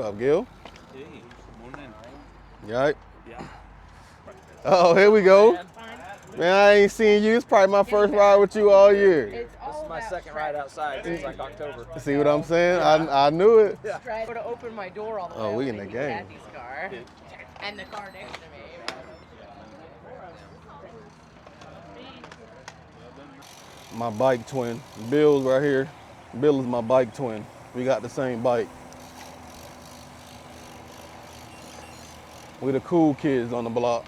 up, Gil? Hey, morning. You all right? Yeah. Oh, here we go. Man, I ain't seen you. It's probably my first ride with you all year. This is my second ride outside since like October. See what I'm saying? I knew it. Yeah. I would have opened my door all the way. Oh, we in the game. Kathy's car. And the car next to me. My bike twin. Bill's right here. Bill is my bike twin. We got the same bike. We the cool kids on the block.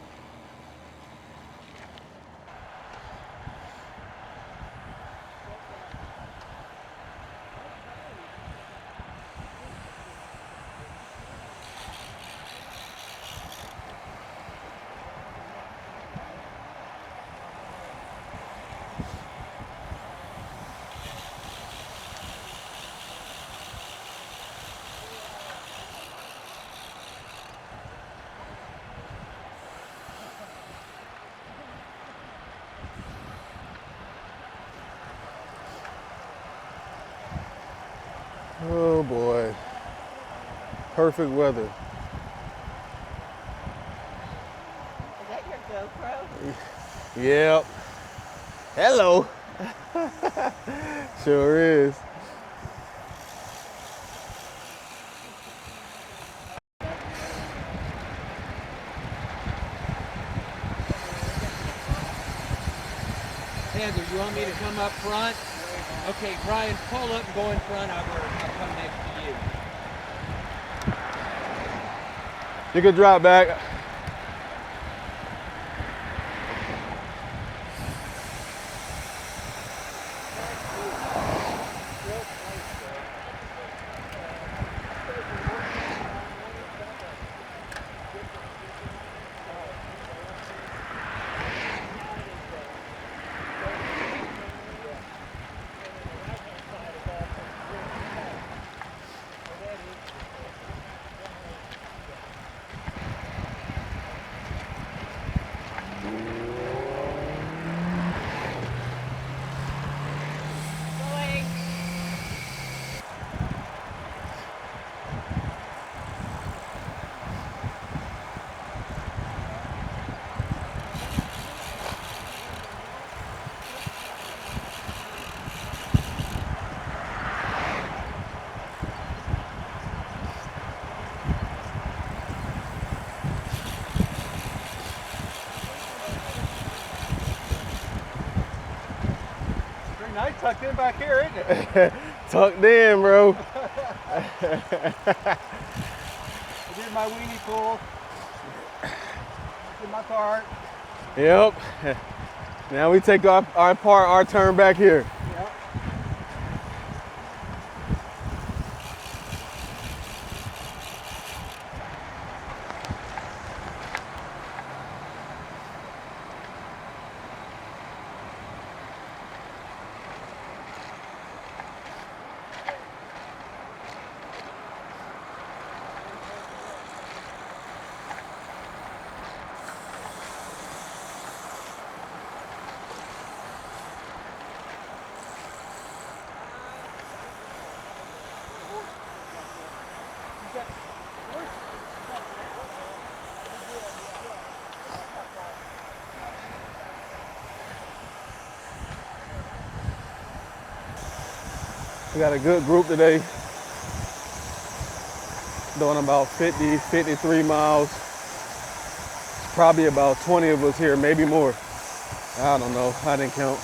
Oh boy. Perfect weather. Is that your GoPro? Yep. Hello. Sure is. Heather, you want me to come up front? Okay, Brian, pull up and go in front. I'll come next to you. You can drop back. Nice tucked in back here, isn't it? Tucked in, bro. I did my weenie pool. In my cart. Yep. Now we take our turn back here. Yep. We got a good group today. Doing about 50, 53 miles. Probably about 20 of us here, maybe more. I don't know, I didn't count.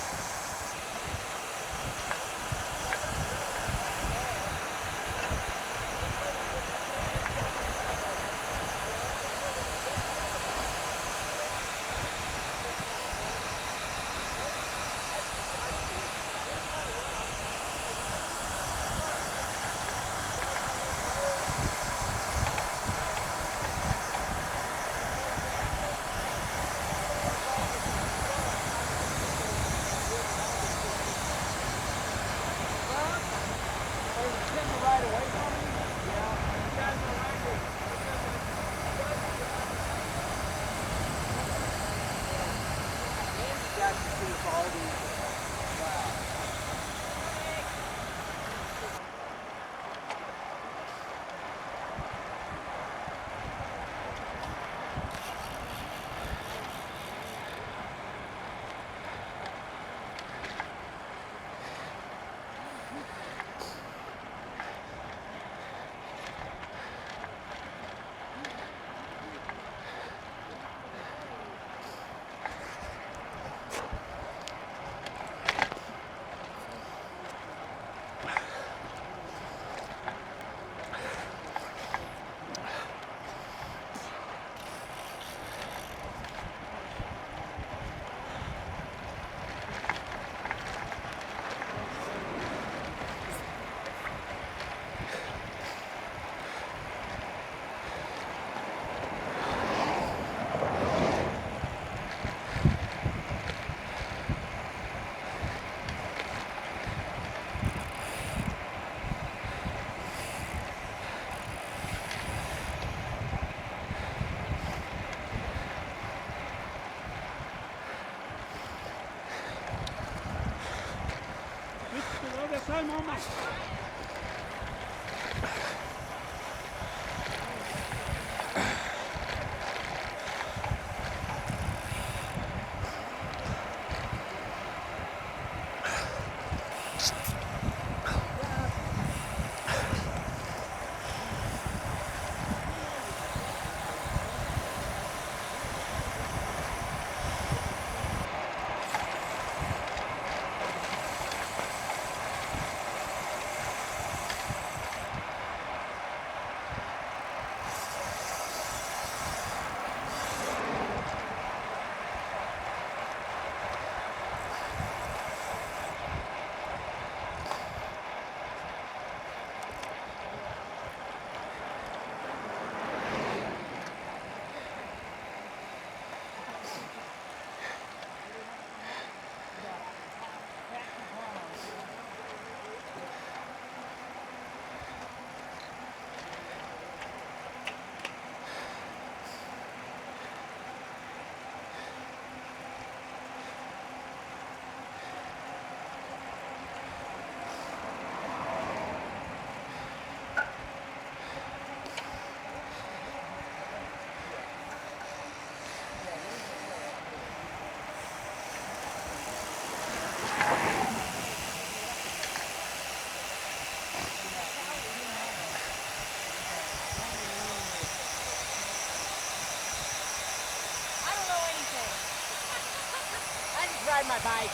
Ride my bike.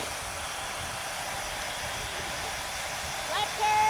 Left turn!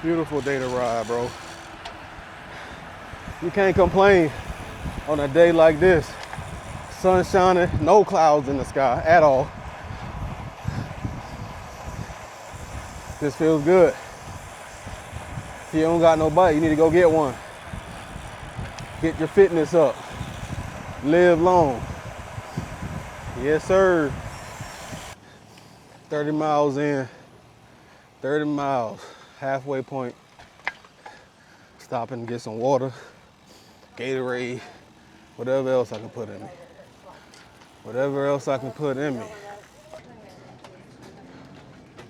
Beautiful day to ride, bro. You can't complain on a day like this. Sun shining, no clouds in the sky at all. This feels good. If you don't got no bike, you need to go get one. Get your fitness up. Live long. Yes, sir. 30 miles in, 30 miles, halfway point. Stopping to get some water, Gatorade, whatever else I can put in me. Whatever else I can put in me.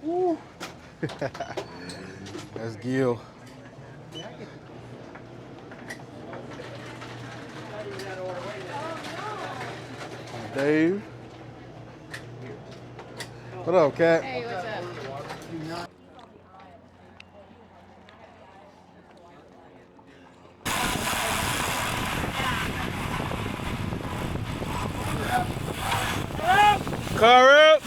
Woo. That's Gil. Dave. What up, Cat? Hey, what's up? Car up.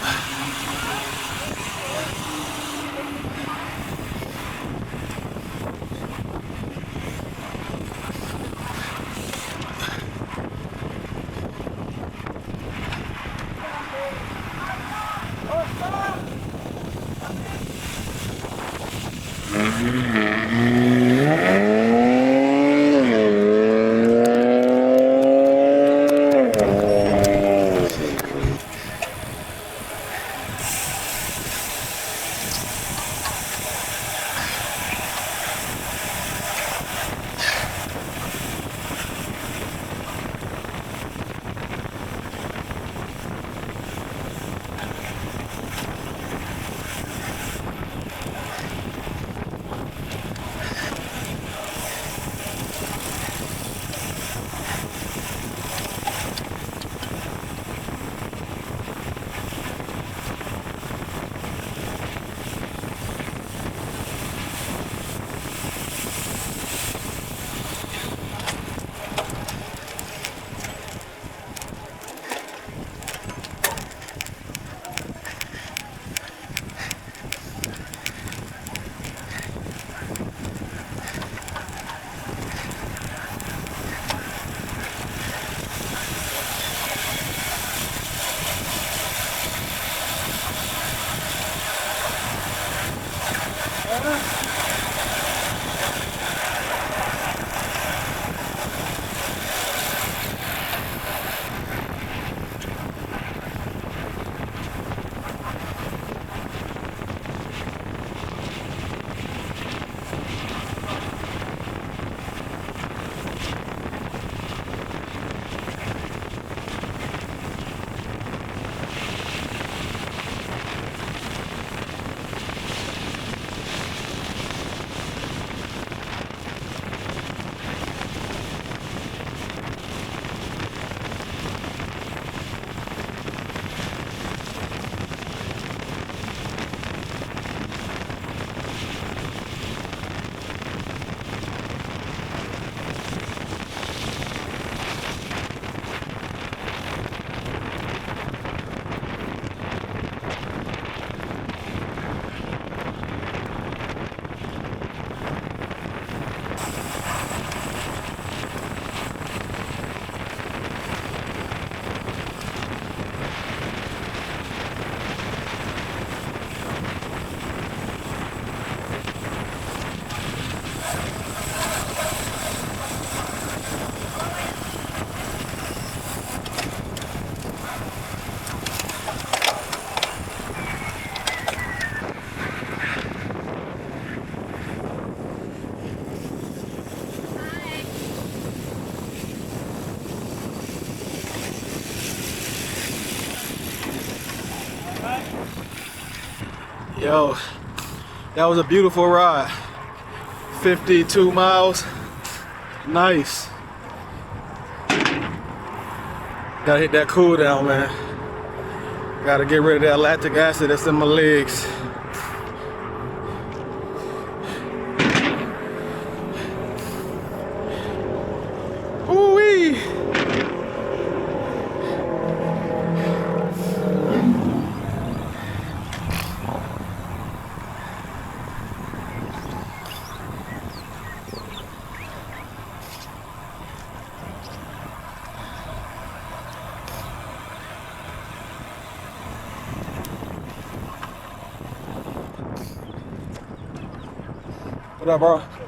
Yo, that was a beautiful ride. 52 miles. Nice. Gotta hit that cool down, man. Gotta get rid of that lactic acid that's in my legs. Ooh-wee. What up, bro?